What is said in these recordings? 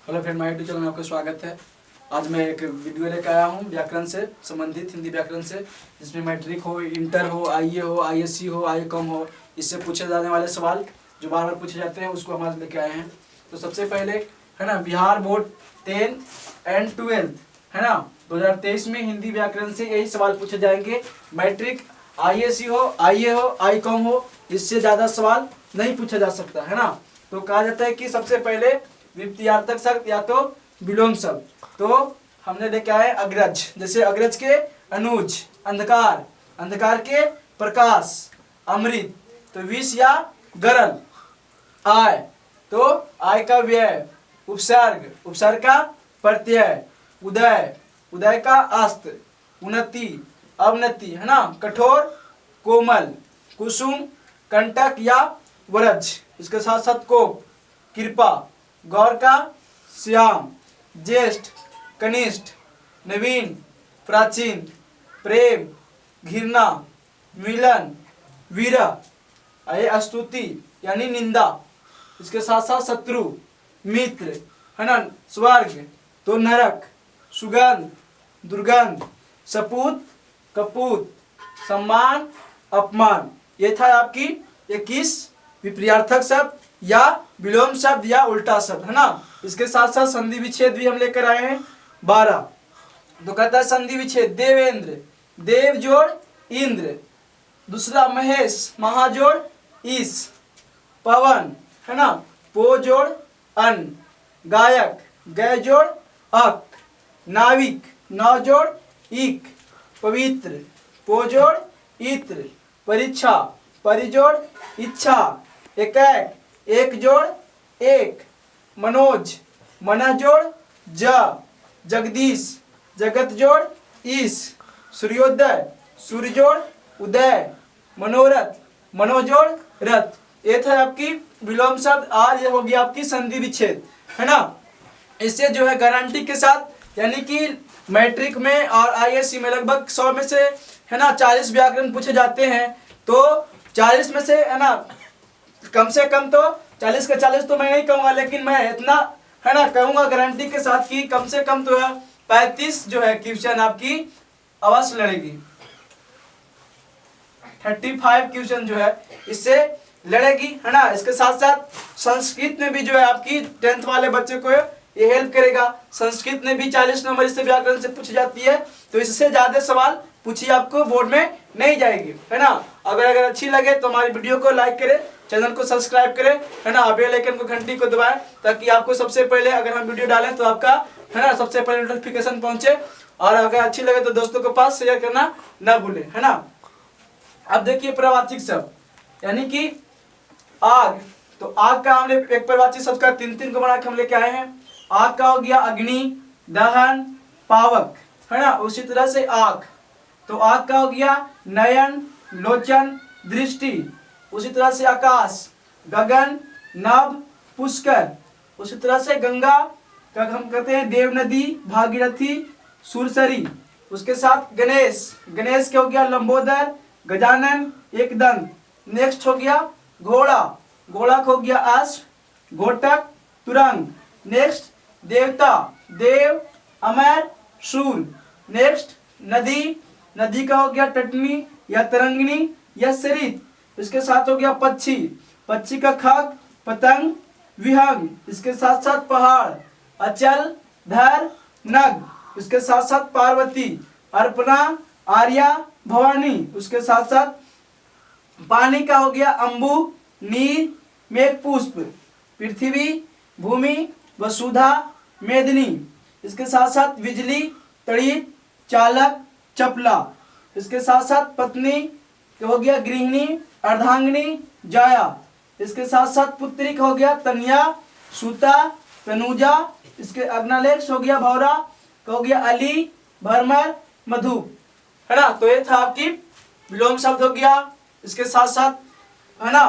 Hello friend, my YouTube channel में आपका स्वागत है। आज मैं एक वीडियो लेकर आया हूँ व्याकरण से संबंधित, हिंदी व्याकरण से, जिसमें मैट्रिक हो, इंटर हो, आईए हो, आईएससी हो, आईकॉम हो, इससे पूछे जाने वाले सवाल जो बार बार पूछे जाते हैं उसको हम आज लेके आए हैं। तो सबसे पहले है ना, बिहार बोर्ड 10 एंड 12 है ना 2023 में हिंदी व्याकरण से यही सवाल पूछे जाएंगे। मैट्रिक, आईएससी हो, आईए हो, आईकॉम हो, इससे ज़्यादा सवाल नहीं पूछा जा सकता है ना। तो कहा जाता है कि सबसे पहले विपत्यार्थक शब्द या तो विलोम शब्द। तो हमने लेके आए अग्रज, जैसे अग्रज के अनुज, अंधकार, अंधकार के प्रकाश, अमृत, तो विष या गरल, आय, तो आय का व्यय, उपसर्ग, उपसर्ग का प्रत्यय, उदय, उदय का अस्त, उन्नति, अवनति है ना, कठोर, कोमल, कुसुम, कंटक या वरज, इसके साथ साथ कोप, कृपा, गौर का श्याम, ज्येष्ठ, कनिष्ठ, नवीन, प्राचीन, प्रेम, घृणा, मिलन, वीरह, स्तुति यानी निंदा, इसके साथ साथ शत्रु, मित्र है ना, स्वर्ग, तो नरक, सुगंध, दुर्गंध, सपूत, कपूत, सम्मान, अपमान। ये था आपकी 21 विपर्यार्थक शब्द या विलोम शब्द या उल्टा शब्द है ना। इसके साथ साथ संधि विच्छेद भी हम लेकर आए हैं 12। तो कहता है संधि विच्छेद, देवेंद्र, देव जोड़ इंद्र, दूसरा महेश, महाजोड़ ईश, पवन है ना, पो जोड़ अन, गायक, गय जोड़ अक, नाविक, नौ जोड़ इक, पवित्र, पो जोड़ इत्र, परीक्षा, परिजोड़ इच्छा, एकैक, एक जोड़ एक, मनोज, मना जोड़ ज, जगदीश, जगत जोड़ ईश, सूर्योदय, सूर्य जोड़ उदय, मनोरथ, मनोजोड़ रथ। ये था आपकी विलोम शब्द। आज ये होगी आपकी संधि विच्छेद है ना। इससे जो है गारंटी के साथ, यानी कि मैट्रिक में और आईएससी में लगभग 100 में से है ना 40 व्याकरण पूछे जाते हैं। तो 40 में से है ना कम से कम तो 40 के 40 तो मैं नहीं कहूँगा, लेकिन मैं इतना है ना कहूँगा गारंटी के साथ कि कम से कम तो 35 जो है क्वेश्चन आपकी अवश्य लड़ेगी। 35 क्वेश्चन जो है इससे लड़ेगी है ना। इसके साथ साथ संस्कृत में भी जो है आपकी 10th वाले बच्चे को ये हेल्प करेगा। संस्कृत में भी 40 नंबर इससे व्याकरण से पूछी जाती है। तो इससे ज्यादा सवाल पूछी आपको बोर्ड में नहीं जाएगी है ना। अगर अच्छी लगे तो हमारी वीडियो को लाइक करें, चैनल को सब्सक्राइब करें है ना, बेल आइकन को घंटी को दबाएं, ताकि आपको सबसे पहले अगर हम वीडियो डालें तो आपका है ना सबसे पहले नोटिफिकेशन पहुंचे। और अगर अच्छी लगे तो दोस्तों के पास शेयर करना ना भूलें है ना। अब देखिए प्रवाचिक शब्द, यानी कि आग। तो आग का हमने एक प्रवाची शब्द का 3 को बना के हम लेके आए हैं। आग का हो गया अग्नि, दहन, पावक है ना। उसी तरह से आग, तो आग का हो गया नयन, लोचन, दृष्टि। उसी तरह से आकाश, गगन, नभ, पुष्कर। उसी तरह से गंगा का हम कहते हैं देव नदी, भागीरथी, सुरसरी। उसके साथ गणेश, गणेश के हो गया लंबोदर, गजानन, एकदंत। नेक्स्ट हो गया घोड़ा, घोड़ा को हो गया अश्व, घोटक, तुरंग। नेक्स्ट देवता, देव, अमर, शूर। नेक्स्ट नदी, नदी का हो गया तटनी या तरंगिणी या सरित। इसके साथ हो गया पक्षी, पक्षी का खग, पतंग, विहंग। इसके साथ साथ पहाड़, अचल, धर, नग। इसके साथ साथ पार्वती, अर्पणा, आर्या, भवानी। उसके साथ साथ पानी का हो गया अंबु, नीर, मेघपुष्प, पृथ्वी, भूमि, वसुधा, मेदिनी। इसके साथ साथ बिजली, तड़ित, चालक, चपला। इसके साथ साथ पत्नी हो गया गृहिणी, अर्धांगिनी, जाया। इसके साथ साथ पुत्री का हो गया तन्या, सुता, तनुजा। इसके अग्नालेक्ष हो गया भौरा, का हो गया अली, भरमर, मधु है ना। तो ये था आपकी विलोम शब्द हो गया। इसके साथ साथ है ना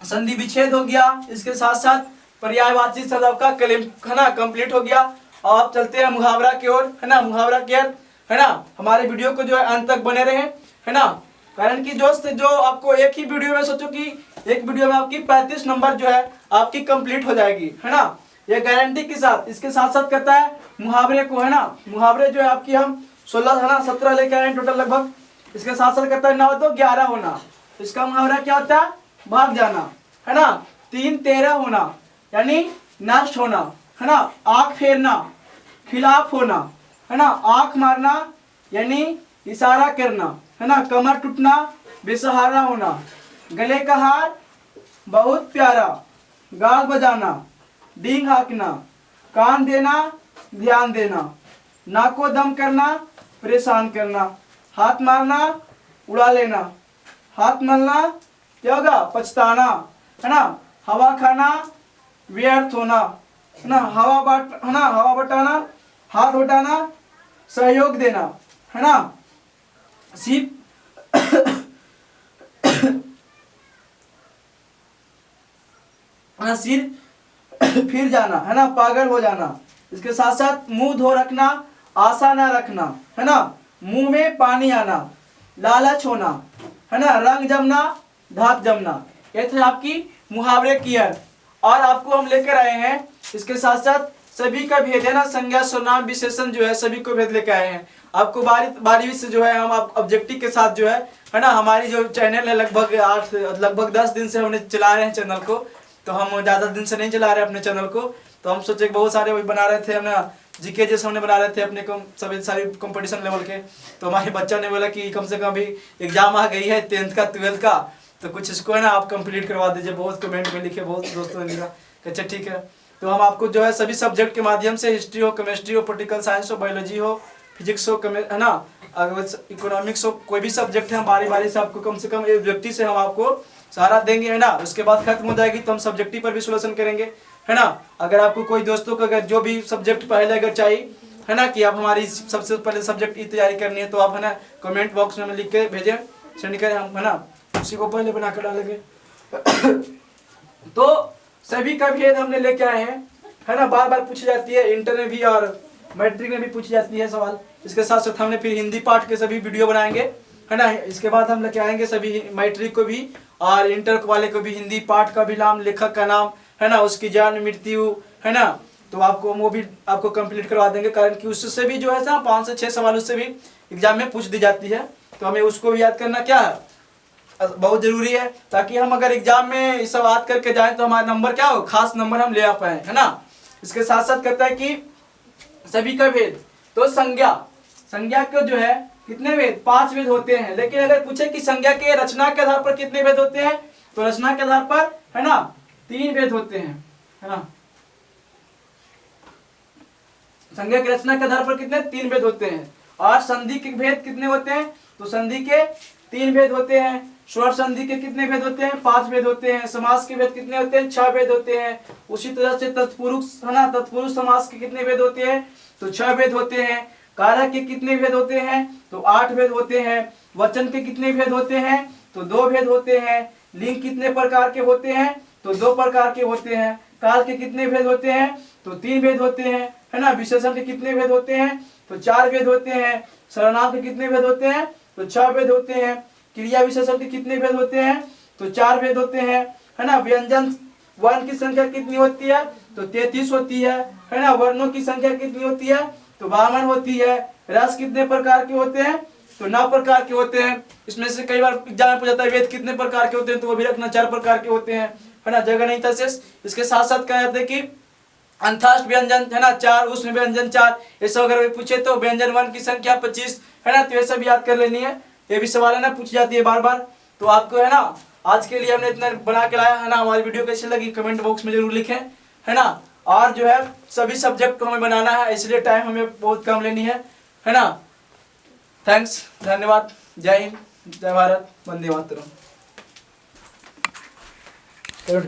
संधि विच्छेद हो गया। इसके साथ साथ पर्यायवाची शब्द आपका है ना कंप्लीट हो गया। और आप चलते हैं मुहावरा की ओर है ना, मुहावरा की ओर है ना। हमारे वीडियो को जो है अंत तक बने रहे है ना, कारण कि जो आपको एक ही वीडियो में, सोचो कि एक वीडियो में आपकी 35 नंबर जो है आपकी कंप्लीट हो जाएगी है ना। ये गारंटी के साथ। इसके साथ साथ कहता है मुहावरे को, है ना, मुहावरे जो है आपकी हम 16 है ना 17 लेके आए हैं टोटल लगभग। इसके साथ साथ कहता है 9 2 11 होना। इसका मुहावरा क्या होता है? भाग जाना, है ना। 3 13 होना यानी नष्ट होना, है ना। आंख फेरना, खिलाफ होना, है ना। आंख मारना यानी इशारा करना, है ना। कमर टूटना, बेसहारा होना। गले का हार बहुत प्यारा, गाल बजाना, डींग हाँकना, कान देना, ध्यान देना, नाको दम करना, परेशान करना, हाथ मारना, उड़ा लेना, हाथ मलना क्या होगा? पछताना, है ना। हवा खाना, व्यर्थ होना, है ना। हवा बटाना, हाथ उठाना, सहयोग देना, है ना। सिर सिर फिर जाना, है ना, पागल हो जाना। इसके साथ साथ मुंह धो रखना, आशा ना रखना, है ना। मुंह में पानी आना, लालच होना, है ना। रंग जमना, धाक जमना। ये थे आपकी मुहावरे की है। और आपको हम लेकर आए हैं इसके साथ साथ सभी का भेद, है ना। संज्ञा सर्वनाम विशेषण जो है सभी को भेद लेकर आए हैं। आपको बारी से जो है हम ऑब्जेक्टिव के साथ जो है ना। हमारी जो चैनल है लगभग 10 दिन से हमने चला रहे हैं चैनल को। तो हम ज़्यादा दिन से नहीं चला रहे अपने चैनल को। तो हम सोचे बहुत सारे वही बना रहे थे हम ना, जीके जैसे हमने बना रहे थे अपने सभी सारी कंपटीशन लेवल के। तो हमारे बच्चों ने बोला कि कम से कम अभी एग्जाम आ गई है 10th का 12th का, तो कुछ इसको है ना आप कंप्लीट करवा दीजिए। बहुत कमेंट में लिखे, बहुत दोस्तों ने लिखा। अच्छा ठीक है, तो हम आपको जो है सभी सब्जेक्ट के माध्यम से, हिस्ट्री हो, केमिस्ट्री हो, पॉलिटिकल साइंस हो, बायोलॉजी हो, फिजिक्स हो, है ना, अगर इकोनॉमिक्स हो, कोई भी सब्जेक्ट है हम बारी से आपको कम से कम एक व्यक्ति से हम आपको सहारा देंगे, है ना। उसके बाद खत्म हो जाएगी तो हम सब्जेक्टिव पर भी सोल्यूशन करेंगे, है ना। अगर आपको कोई दोस्तों को अगर जो भी सब्जेक्ट पहले अगर चाहिए, है ना, कि आप हमारी सबसे पहले सब्जेक्ट की तैयारी करनी है, तो आप है ना कमेंट बॉक्स में लिख के भेजें, सेंड करें, हम है ना उसी को पहले बना कर डालेंगे। तो सभी का भेद हमने लेके आए हैं, है ना। बार बार पूछी जाती है, इंटर में भी और मैट्रिक में भी पूछी जाती है सवाल। इसके साथ साथ हमने फिर हिंदी पाठ के सभी वीडियो बनाएंगे, है ना। इसके बाद हम लेके आएंगे सभी मैट्रिक को भी और इंटर वाले को भी हिंदी पाठ का भी नाम, लेखक का नाम, है ना, उसकी जन्म मृत्यु, है ना। तो आपको वो भी आपको कंप्लीट करवा देंगे, कारण कि उससे भी जो है ना 5 से 6 सवाल उससे भी एग्जाम में पूछ दी जाती है। तो हमें उसको भी याद करना क्या है, बहुत जरूरी है, ताकि हम अगर एग्जाम में ये सब याद करके जाएं तो हमारा नंबर क्या हो, खास नंबर हम ले आ पाए, है ना। इसके साथ साथ कहता है कि सभी का भेद, तो संज्ञा को जो है कितने भेद, 5 भेद होते हैं। लेकिन अगर पूछे कि संज्ञा के रचना के आधार पर कितने भेद होते हैं, तो रचना के आधार पर, है ना, 3 भेद होते हैं, है ना। संज्ञा की रचना के आधार पर कितने, 3 भेद होते हैं। और संधि के भेद कितने होते हैं, तो संधि के 3 भेद होते हैं। स्वर संधि के कितने भेद होते हैं, 5 भेद होते हैं। समास के भेद कितने होते हैं, 6 भेद होते हैं। उसी तरह से तत्पुरुष, है ना, तत्पुरुष समास के कितने भेद होते हैं, तो 6 भेद होते हैं। कारक के कितने भेद होते हैं, तो 8 भेद होते हैं। वचन के कितने भेद होते हैं, तो 2 भेद होते हैं। लिंग कितने प्रकार के होते हैं, तो 2 प्रकार के होते हैं। काल के कितने भेद होते हैं, तो 3 भेद होते हैं, है ना। विशेषण के कितने भेद होते हैं, तो 4 भेद होते हैं। सर्वनाम के कितने भेद होते हैं, तो 6 भेद होते हैं। क्रिया विशेषण के कितने भेद होते हैं, तो 4 भेद होते हैं, है ना। व्यंजन वर्ण की संख्या कितनी होती है, तो 33 होती है ना। वर्णों की संख्या कितनी होती है, तो 52 होती है। रस कितने प्रकार के होते हैं, तो 9 प्रकार के होते हैं। इसमें से कई बार एग्जाम में पूछा जाता है वेद कितने प्रकार के होते हैं, तो वो भी रखना 4 प्रकार के होते हैं, है ना। जगह नहीं था शेष। इसके साथ साथ कहा जाता है कि अंतस्थ व्यंजन, है ना, 4, उष्ण व्यंजन 4, ये सब अगर पूछे तो व्यंजन वर्ण की संख्या 25, है ना। तो ये सब याद कर लेनी है, ये भी सवाल है ना, पूछी जाती है बार बार। तो आपको है ना आज के लिए हमने इतना बना के लाया, है ना। हमारी वीडियो कैसी लगी कमेंट बॉक्स में जरूर लिखें, है ना। और जो है सभी सब्जेक्ट को हमें बनाना है, इसलिए टाइम हमें बहुत कम लेनी है ना। थैंक्स, धन्यवाद, जय हिंद, जय भारत, वंदे मातरम।